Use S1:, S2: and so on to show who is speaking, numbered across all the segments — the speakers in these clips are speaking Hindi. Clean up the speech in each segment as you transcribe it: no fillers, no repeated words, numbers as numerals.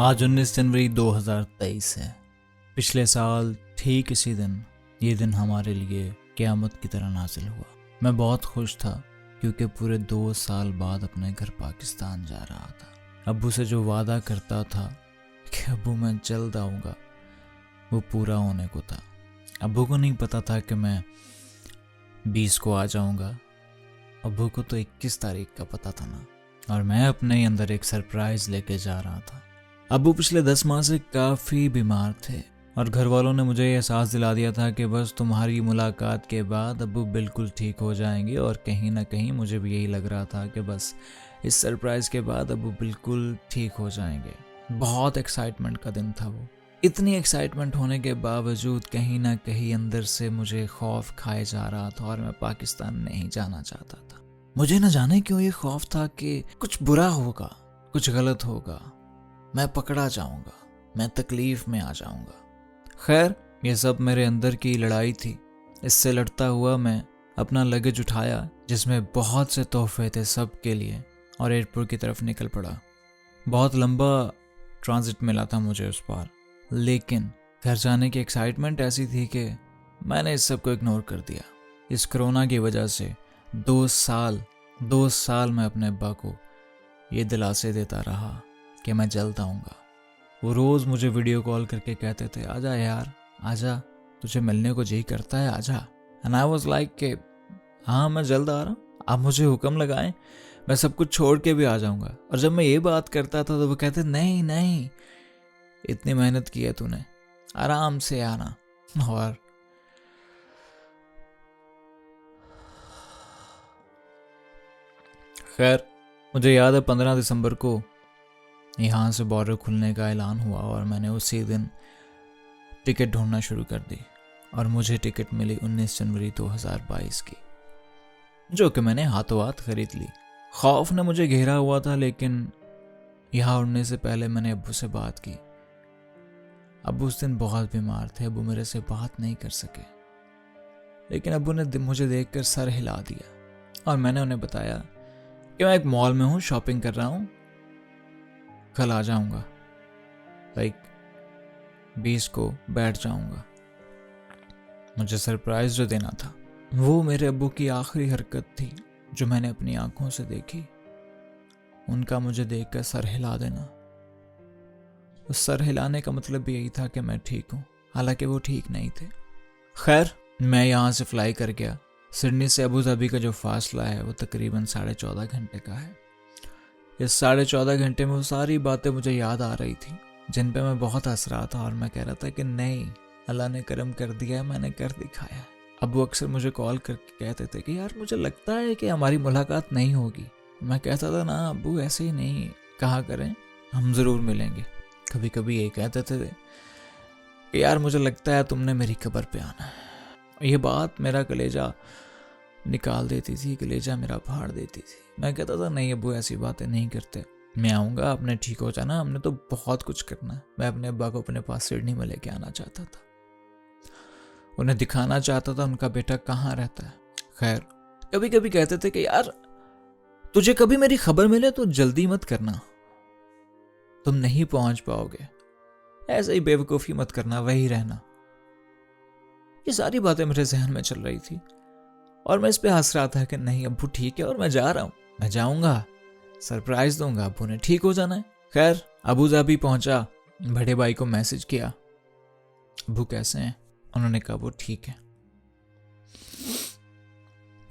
S1: आज 19 जनवरी 2023 है। पिछले साल ठीक इसी दिन ये दिन हमारे लिए क़यामत की तरह नाज़िल हुआ। मैं बहुत खुश था क्योंकि पूरे 2 साल बाद अपने घर पाकिस्तान जा रहा था। अब्बू से जो वादा करता था कि अब्बू मैं जल्द आऊँगा, वो पूरा होने को था। अब्बू को नहीं पता था कि मैं 20 को आ जाऊँगा। अब्बू को तो 21 तारीख का पता था ना, और मैं अपने अंदर एक सरप्राइज़ लेके जा रहा था। अब्बू पिछले 10 माह से काफ़ी बीमार थे और घर वालों ने मुझे एहसास दिला दिया था कि बस तुम्हारी मुलाकात के बाद अब्बू बिल्कुल ठीक हो जाएंगे। और कहीं ना कहीं मुझे भी यही लग रहा था कि बस इस सरप्राइज़ के बाद अब्बू बिल्कुल ठीक हो जाएंगे। बहुत एक्साइटमेंट का दिन था वो। इतनी एक्साइटमेंट होने के बावजूद कहीं ना कहीं अंदर से मुझे खौफ खाए जा रहा था और मैं पाकिस्तान नहीं जाना चाहता था। मुझे न जाने क्यों ये खौफ था कि कुछ बुरा होगा, कुछ गलत होगा, मैं पकड़ा जाऊंगा, मैं तकलीफ में आ जाऊंगा। खैर, ये सब मेरे अंदर की लड़ाई थी। इससे लड़ता हुआ मैं अपना लगेज उठाया जिसमें बहुत से तोहफे थे सब के लिए, और एयरपोर्ट की तरफ निकल पड़ा। बहुत लंबा ट्रांजिट मिला था मुझे उस पार, लेकिन घर जाने की एक्साइटमेंट ऐसी थी कि मैंने इस सब को इग्नोर कर दिया। इस कोरोना की वजह से 2 साल मैं अपने अब्बा को ये दिलासे देता रहा कि मैं जल्द आऊँगा। वो रोज़ मुझे वीडियो कॉल करके कहते थे, आजा यार आजा, तुझे मिलने को जी करता है, आजा। एंड आई वाज लाइक कि हाँ मैं जल्द आ रहा हूँ, आप मुझे हुक्म लगाएं, मैं सब कुछ छोड़ के भी आ जाऊँगा। और जब मैं ये बात करता था तो वो कहते, नहीं नहीं, इतनी मेहनत की है तूने, आराम से आना। और खैर, मुझे याद है 15 दिसंबर को यहाँ से बॉर्डर खुलने का ऐलान हुआ और मैंने उसी दिन टिकट ढूंढना शुरू कर दी और मुझे टिकट मिली 19 जनवरी 2022 की, जो कि मैंने हाथों हाथ खरीद ली। खौफ ने मुझे घेरा हुआ था, लेकिन यहाँ उड़ने से पहले मैंने अब्बू से बात की। अब्बू उस दिन बहुत बीमार थे, अब्बू मेरे से बात नहीं कर सके, लेकिन अब्बू ने मुझे देखकर सर हिला दिया और मैंने उन्हें बताया कि मैं एक मॉल में हूँ, शॉपिंग कर रहा हूँ, कल आ जाऊंगा, लाइक 20 को बैठ जाऊंगा। मुझे सरप्राइज जो देना था वो मेरे अब्बू की आखिरी हरकत थी जो मैंने अपनी आंखों से देखी। उनका मुझे देखकर सर हिला देना। उस सर हिलाने का मतलब भी यही था कि मैं ठीक हूँ, हालांकि वो ठीक नहीं थे। खैर, मैं यहाँ से फ्लाई कर गया। सिडनी से अबू धाबी का जो फासला है वो तकरीबन 14.5 घंटे का है। इस 14.5 घंटे में वो सारी बातें मुझे याद आ रही थी जिन पे मैं बहुत हंस रहा था और मैं कह रहा था कि नहीं, अल्लाह ने करम कर दिया, मैंने कर दिखाया। अब्बू अक्सर मुझे कॉल करके कहते थे कि यार मुझे लगता है कि हमारी मुलाकात नहीं होगी। मैं कहता था ना अब्बू, ऐसे ही नहीं कहा करें, हम ज़रूर मिलेंगे। कभी कभी यही कहते थे कि यार मुझे लगता है तुमने मेरी कब्र पे आना है। ये बात मेरा कलेजा निकाल देती थी, कलेजा मेरा फाड़ देती थी। मैं कहता था नहीं अब्बू, ऐसी बातें नहीं करते, मैं आऊँगा, आपने ठीक हो जाना, हमने तो बहुत कुछ करना है। मैं अपने अब्बा को अपने पास सिडनी में लेके आना चाहता था, उन्हें दिखाना चाहता था उनका बेटा कहाँ रहता है। खैर, कभी कभी कहते थे कि यार तुझे कभी मेरी खबर मिले तो जल्दी मत करना, तुम नहीं पहुंच पाओगे, ऐसे ही बेवकूफ़ी मत करना, वही रहना। ये सारी बातें मेरे जहन में चल रही थी और मैं इस पे हंस रहा था कि नहीं अब्बू ठीक है और मैं जा रहा हूँ, मैं जाऊँगा, सरप्राइज दूंगा, अब्बू ने ठीक हो जाना है। खैर, अबू धाबी पहुंचा, बड़े भाई को मैसेज किया, अब्बू कैसे हैं? उन्होंने कहा वो ठीक है।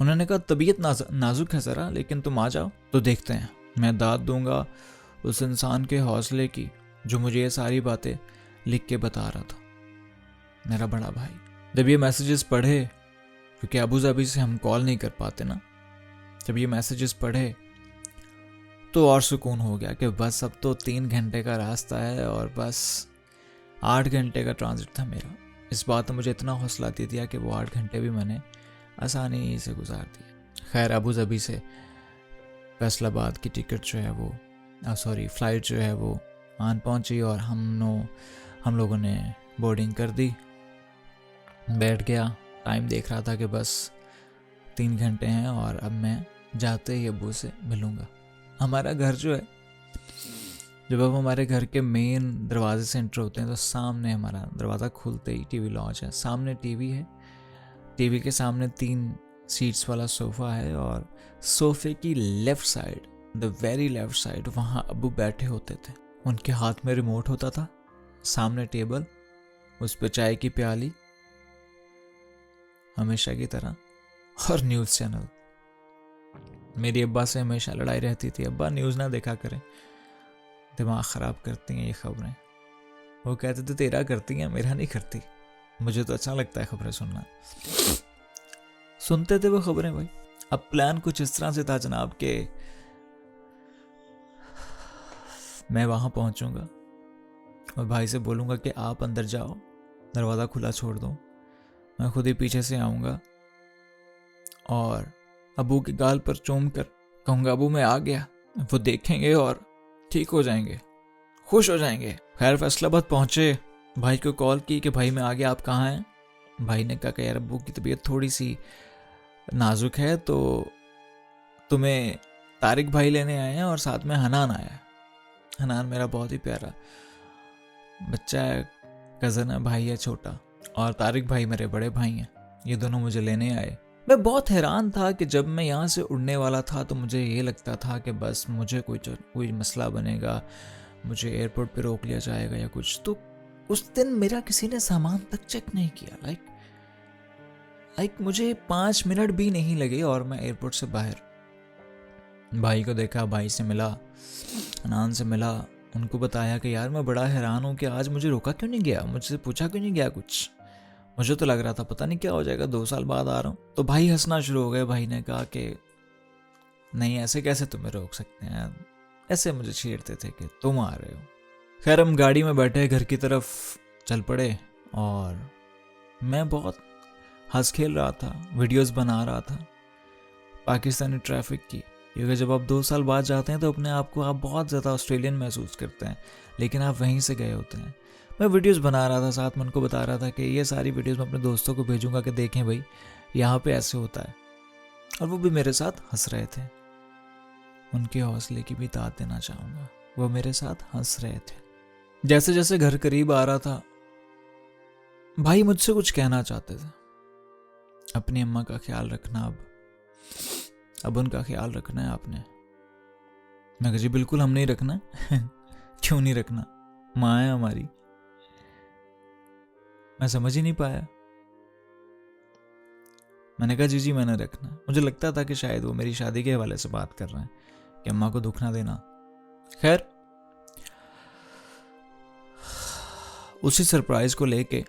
S1: उन्होंने कहा तबीयत नाजुक है ज़रा, लेकिन तुम आ जाओ तो देखते हैं। मैं दाद दूंगा उस इंसान के हौसले की जो मुझे ये सारी बातें लिख के बता रहा था, मेरा बड़ा भाई। जब ये मैसेजेस पढ़े, क्योंकि अबू धाबी से हम कॉल नहीं कर पाते ना, जब ये मैसेजेस पढ़े तो और सुकून हो गया कि बस अब तो 3 घंटे का रास्ता है और बस 8 घंटे का ट्रांजिट था मेरा। इस बात ने मुझे इतना हौसला दे दिया कि वो 8 घंटे भी मैंने आसानी से गुजार दिए। खैर, अबू धाबी से फैसलाबाद की टिकट जो है वो फ्लाइट जो है वो आन पहुंची और हम लोगों ने बोर्डिंग कर दी। बैठ गया, टाइम देख रहा था कि बस 3 घंटे हैं और अब मैं जाते ही अब्बू से मिलूँगा। हमारा घर जो है जब आप हमारे घर के मेन दरवाजे से एंटर होते हैं तो सामने हमारा दरवाज़ा खुलते ही टीवी लॉन्च है, सामने टीवी है, टीवी के सामने 3 सीट्स वाला सोफ़ा है और सोफ़े की left side, the very left side, वहाँ अब्बू बैठे होते थे। उनके हाथ में रिमोट होता था, सामने टेबल, उस पर चाय की प्याली हमेशा की तरह, और न्यूज़ चैनल। मेरी अब्बा से हमेशा लड़ाई रहती थी, अब्बा न्यूज़ ना देखा करें, दिमाग ख़राब करती हैं ये खबरें। वो कहते थे तेरा करती हैं, मेरा नहीं करती, मुझे तो अच्छा लगता है खबरें सुनना। सुनते थे वो खबरें भाई। अब प्लान कुछ इस तरह से था जनाब के मैं वहाँ पहुँचूँगा और भाई से बोलूँगा कि आप अंदर जाओ, दरवाज़ा खुला छोड़ दो, मैं खुद ही पीछे से आऊँगा और अबू के गाल पर चूम कर कहूँगा अबू मैं आ गया। वो देखेंगे और ठीक हो जाएंगे, खुश हो जाएंगे। खैर फैसलाबाद पहुँचे, भाई को कॉल की कि भाई मैं आ गया, आप कहाँ हैं? भाई ने कहा कि यार अबू की तबीयत थोड़ी सी नाजुक है तो तुम्हें तारिक भाई लेने आए हैं और साथ में हनान आया है। हनान मेरा बहुत ही प्यारा बच्चा है, कज़न है, भाई है छोटा, और तारिक भाई मेरे बड़े भाई हैं। ये दोनों मुझे लेने आए। मैं बहुत हैरान था कि जब मैं यहाँ से उड़ने वाला था तो मुझे ये लगता था कि बस मुझे कोई मसला बनेगा, मुझे एयरपोर्ट पे रोक लिया जाएगा या कुछ। तो उस दिन मेरा किसी ने सामान तक चेक नहीं किया। लाइक मुझे 5 मिनट भी नहीं लगे और मैं एयरपोर्ट से बाहर। भाई को देखा, भाई से मिला, अनान से मिला, उनको बताया कि यार मैं बड़ा हैरान हूँ कि आज मुझे रोका क्यों नहीं गया, मुझसे पूछा क्यों नहीं गया कुछ। मुझे तो लग रहा था पता नहीं क्या हो जाएगा, 2 साल बाद आ रहा हूँ। तो भाई हंसना शुरू हो गए। भाई ने कहा कि नहीं ऐसे कैसे तुम्हें रोक सकते हैं, ऐसे मुझे छेड़ते थे कि तुम आ रहे हो। खैर हम गाड़ी में बैठे घर की तरफ चल पड़े और मैं बहुत हंस खेल रहा था, वीडियोस बना रहा था पाकिस्तानी ट्रैफिक की, क्योंकि जब आप 2 साल बाद जाते हैं तो अपने आप को आप बहुत ज़्यादा ऑस्ट्रेलियन महसूस करते हैं, लेकिन आप वहीं से गए होते हैं। मैं वीडियोस बना रहा था, साथ में उनको बता रहा था कि ये सारी वीडियोस मैं अपने दोस्तों को भेजूंगा कि देखें भाई यहाँ पे ऐसे होता है, और वो भी मेरे साथ हंस रहे थे। उनके हौसले की भी दाद देना चाहूँगा, वो मेरे साथ हंस रहे थे। जैसे जैसे घर करीब आ रहा था भाई मुझसे कुछ कहना चाहते थे, अपनी अम्मा का ख्याल रखना, अब उनका ख्याल रखना है आपने। मैं कहा जी बिल्कुल हम नहीं रखना क्यों नहीं रखना, माँ है हमारी। मैं समझ ही नहीं पाया। मैंने कहा जी मैंने रखना। मुझे लगता था कि शायद वो मेरी शादी के हवाले से बात कर रहे हैं कि अम्मा को दुख ना देना। खैर उसी सरप्राइज को लेके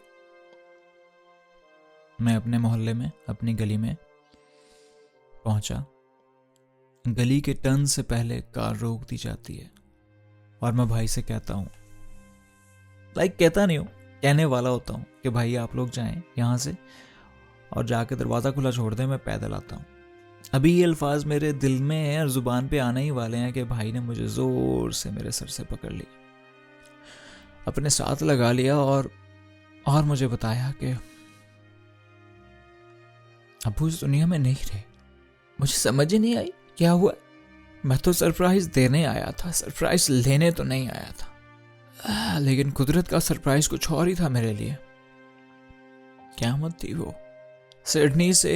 S1: मैं अपने मोहल्ले में, अपनी गली में पहुंचा। गली के टर्न से पहले कार रोक दी जाती है और मैं भाई से कहता हूं, कहता नहीं हूं, कहने वाला होता हूं कि भाई आप लोग जाएं यहां से और जाके दरवाज़ा खुला छोड़ दें, मैं पैदल आता हूं। अभी ये अल्फाज मेरे दिल में है और जुबान पे आने ही वाले हैं कि भाई ने मुझे जोर से मेरे सर से पकड़ लिया, अपने साथ लगा लिया और मुझे बताया कि अबू इस दुनिया में नहीं रहे। मुझे समझ ही नहीं आई क्या हुआ। मैं तो सरप्राइज देने आया था, सरप्राइज लेने तो नहीं आया था। लेकिन कुदरत का सरप्राइज कुछ और ही था मेरे लिए। क़यामत थी वो। सिडनी से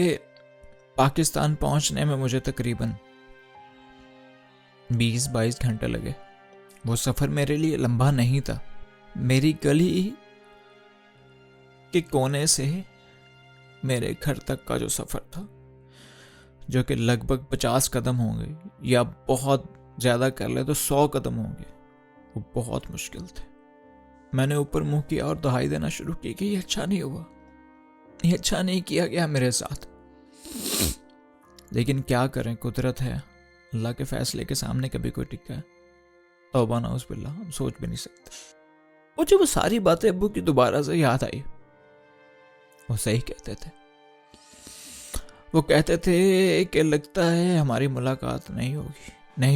S1: पाकिस्तान पहुंचने में मुझे तकरीबन 20-22 घंटे लगे। वो सफ़र मेरे लिए लंबा नहीं था। मेरी गली के कोने से मेरे घर तक का जो सफ़र था, जो कि लगभग 50 कदम होंगे या बहुत ज़्यादा कर ले तो 100 कदम होंगे, वो बहुत मुश्किल थे। मैंने ऊपर मुंह किया और दुहाई देना शुरू की कि ये अच्छा नहीं हुआ, ये अच्छा नहीं किया गया मेरे साथ। लेकिन क्या करें, कुदरत है, अल्लाह के फैसले के सामने कभी कोई टिका है। तौबा नाउज़ बिल्लाह, हम सोच भी नहीं सकते। मुझे वो सारी बातें अब्बू की दोबारा से याद आई। वो सही कहते थे। वो कहते थे कि लगता है हमारी मुलाकात नहीं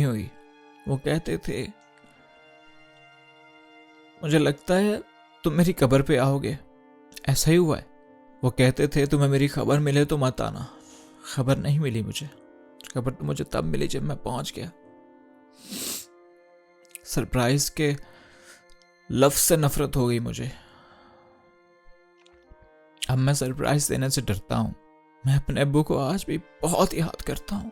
S1: हुई। वो कहते थे मुझे लगता है तुम मेरी कब्र पे आओगे, ऐसा ही हुआ है। वो कहते थे तुम्हें मेरी खबर मिले तो मत आना। खबर नहीं मिली मुझे, खबर तो मुझे तब मिली जब मैं पहुंच गया। सरप्राइज के लफ्ज से नफरत हो गई मुझे। अब मैं सरप्राइज देने से डरता हूँ। मैं अपने अब्बू को आज भी बहुत याद करता हूँ।